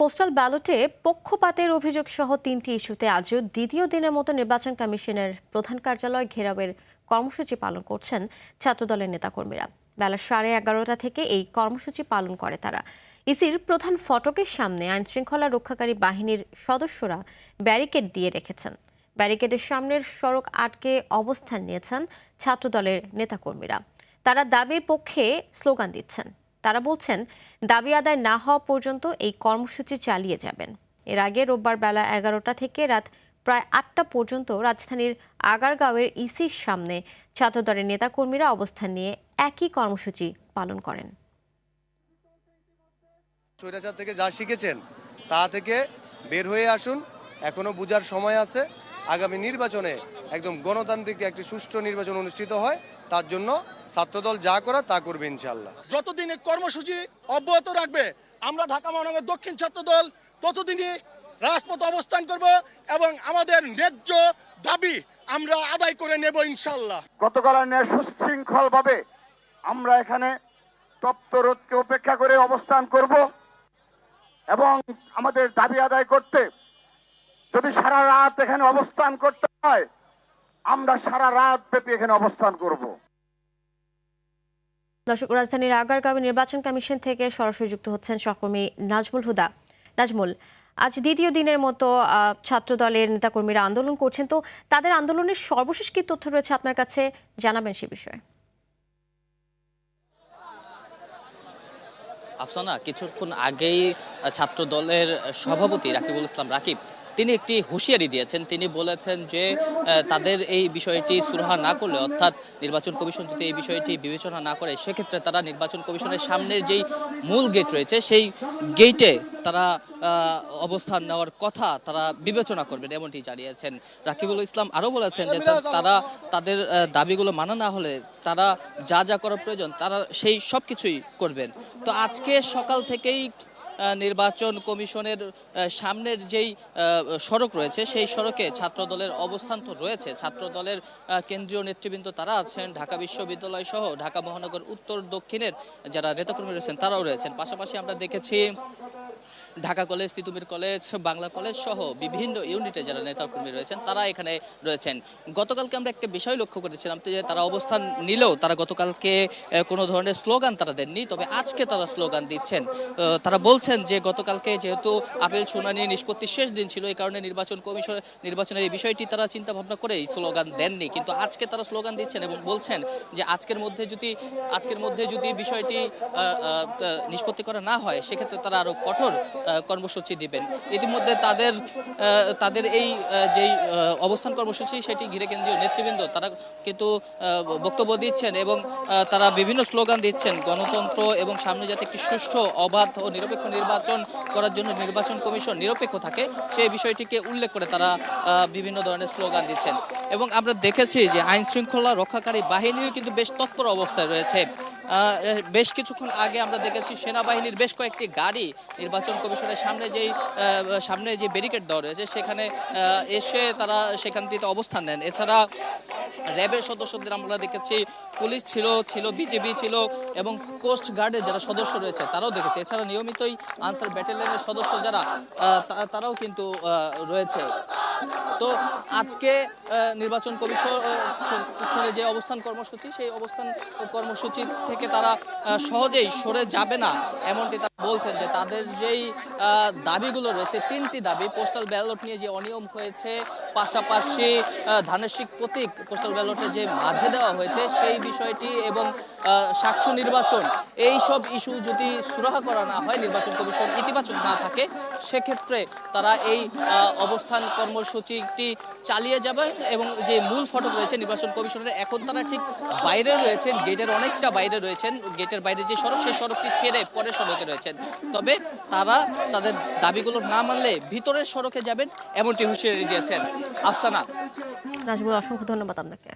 Postal ব্যালটে পক্ষপাতের অভিযোগ সহ ৩টি ইস্যুতে আজও দ্বিতীয় দিনের মতো নির্বাচন কমিশনের প্রধান কার্যালয় ঘেরাওয়ের কর্মসূচি পালন করছেন ছাত্রদলের নেতাকর্মীরা। বেলা 11:30টা থেকে এই কর্মসূচি পালন করে তারা। ইসির প্রধান ফটকের সামনে আইনশৃঙ্খলা রক্ষাকারী বাহিনীর সদস্যরা ব্যারিকেড দিয়ে রেখেছেন। ব্যারিকেডের সামনের সড়ক আটকে অবস্থান নিয়েছেন ছাত্রদলের নেতাকর্মীরা। তারা দাবির পক্ষে স্লোগান দিচ্ছেন। তারা বলছেন, দাবি আদায় না হওয়া পর্যন্ত এই কর্মসূচি চালিয়ে যাবেন। এর আগে রোববার বেলা 11টা থেকে রাত প্রায় 8টা পর্যন্ত রাজধানীর আগারগাঁওয়ের ইসির সামনে ছাত্রদলের নেতাকর্মীরা অবস্থান নিয়ে একই কর্মসূচি পালন করেন। স্বৈরাচার থেকে যা শিখেছেন তা থেকে বের হয়ে আসুন, এখনো বুঝার সময় আছে। আগামী নির্বাচনে একদম গণতান্ত্রিক একটি সুষ্ঠু নির্বাচন অনুষ্ঠিত হয়, তার জন্য ছাত্রদল যা করা তা করবে ইনশাআল্লাহ। যতদিন কর্মসূচি অব্যাহত রাখবে আমরা ঢাকা মহানগর দক্ষিণ ছাত্রদল ততদিনই রাজপথে অবস্থান করব এবং আমাদের ন্যায্য দাবি আমরা আদায় করে নেব ইনশাআল্লাহ। গতকাল সুশৃঙ্খলভাবে আমরা এখানে তপ্তরোধকে উপেক্ষা করে অবস্থান করব এবং আমাদের দাবি আদায় করতে যদি সারা রাত এখানে অবস্থান করতে হয় আমরা সারা রাত ব্যাপী এখানে অবস্থান করব। দর্শক, রাজধানীর আগারগাঁও নির্বাচন কমিশন থেকে সরাসরি যুক্ত হচ্ছেন সহকর্মী নাজমুল হুদা। নাজমুল, আজ দ্বিতীয় দিনের মতো ছাত্রদলের নেতাকর্মীরা আন্দোলন করছেন, তো তাদের আন্দোলনের সর্বশেষ কি তথ্য রয়েছে আপনার কাছে, জানাবেন সে বিষয়ে। আফসানা, কিছুক্ষণ আগেই ছাত্রদলের সভাপতি রাকিবুল ইসলাম রাকিব তিনি একটি হুঁশিয়ারি দিয়েছেন। তিনি বলেছেন যে তাদের এই বিষয়টি সুরাহা না করলে, অর্থাৎ নির্বাচন কমিশন যদি এই বিষয়টি বিবেচনা না করে, সেক্ষেত্রে তারা নির্বাচন কমিশনের সামনের যেই মূল গেট রয়েছে সেই গেটে তারা অবস্থান নেওয়ার কথা তারা বিবেচনা করবেন, এমনটি জানিয়েছেন। রাকিবুল ইসলাম আরও বলেছেন যে তারা তাদের দাবিগুলো মানা না হলে তারা যা যা করার প্রয়োজন তারা সেই সব কিছুই করবেন। তো আজকে সকাল থেকেই নির্বাচন কমিশনের সামনের যেই সড়ক রয়েছে সেই সড়কে ছাত্রদলের অবস্থান তো রয়েছে। ছাত্রদলের কেন্দ্রীয় নেতৃবৃন্দ তারা আছেন, ঢাকা বিশ্ববিদ্যালয় সহ ঢাকা মহানগর উত্তর দক্ষিণের যারা নেতাকর্মী রয়েছেন তারাও রয়েছেন। পাশাপাশি আমরা দেখেছি Dhaka college, Titumir college, Bangla college সহ বিভিন্ন ইউনিটে যারা নেতাকর্মী রয়েছেন তারা এখানে রয়েছেন। গতকালকে আমরা একটা বিষয় লক্ষ্য করেছিলাম যে তারা অবস্থান নিলেও তারা গতকালকে কোনো ধরনের স্লোগান তারা দেননি, তবে আজকে তারা স্লোগান দিচ্ছেন। তারা বলছেন যে গতকালকে যেহেতু আপিল শুনানি নিষ্পত্তির শেষ দিন ছিল, এই কারণে নির্বাচনের এই বিষয়টি তারা চিন্তা ভাবনা করে এই স্লোগান দেননি, কিন্তু আজকে তারা স্লোগান দিচ্ছেন এবং বলছেন যে আজকের মধ্যে যদি বিষয়টি নিষ্পত্তি করা না হয় সেক্ষেত্রে তারা আরো কঠোর কর্মসূচি দিবেন। ইতিমধ্যে তাদের এই যেই অবস্থান কর্মসূচি সেটি ঘিরে কেন্দ্রীয় নেতৃবৃন্দ তারা কিন্তু বক্তব্য দিচ্ছেন এবং তারা বিভিন্ন স্লোগান দিচ্ছেন। গণতন্ত্র এবং সামনে যাতে একটি সুষ্ঠু, অবাধ ও নিরপেক্ষ নির্বাচন করার জন্য নির্বাচন কমিশন নিরপেক্ষ থাকে সেই বিষয়টিকে উল্লেখ করে তারা বিভিন্ন ধরনের স্লোগান দিচ্ছেন। এবং আমরা দেখেছি যে আইন শৃঙ্খলা রক্ষাকারী বাহিনীও কিন্তু বেশ তৎপর অবস্থায় রয়েছে। বেশ কিছুক্ষণ আগে আমরা দেখেছি সেনাবাহিনীর বেশ কয়েকটি গাড়ি নির্বাচন কমিশনের সামনে যে ব্যারিকেড দেওয়া রয়েছে সেখানে এসে তারা সেখান থেকে অবস্থান নেন। এছাড়া র্যাবের সদস্যদের আমরা দেখেছি, পুলিশ ছিল, বিজেপি ছিল এবং কোস্ট গার্ডের যারা সদস্য রয়েছে তারাও দেখেছি। এছাড়া নিয়মিতই আনসার ব্যাটালিয়নের সদস্য যারা তারাও কিন্তু রয়েছে। তো আজকে নির্বাচন কমিশনের যে অবস্থান কর্মসূচি সেই অবস্থান কর্মসূচি থেকে তারা সহজেই সরে যাবে না, এমনটি তারা বলছেন। যে তাদের যেই দাবিগুলো রয়েছে, 3টি দাবি, পোস্টাল ব্যালট নিয়ে যে অনিয়ম হয়েছে, পাশাপাশি ধানের শীষ প্রতীক পোস্টাল ব্যালটে যে মাঝে দেওয়া হয়েছে সেই বিষয়টি এবং সাক্ষ্য নির্বাচন, এই সব ইস্যু যদি সুরাহা করা না হয়, নির্বাচন কমিশন ইতিবাচক না থাকে, সেক্ষেত্রে তারা এই অবস্থান কর্মসূচিটি চালিয়ে যাবে। এবং যে মূল ফটক রয়েছে নির্বাচন কমিশনের, এখন তারা ঠিক বাইরে রয়েছেন, গেটের অনেকটা বাইরে রয়েছেন। গেটের বাইরে যে সড়ক সেই সড়কটি ছেড়ে পরের সড়কে রয়েছেন। তবে তারা তাদের দাবিগুলো না মানলে ভিতরের সড়কে যাবেন, এমনটি হুঁশিয়ারি দিয়েছেন। আফসানা। নাজমুল, অসংখ্য ধন্যবাদ আপনাকে।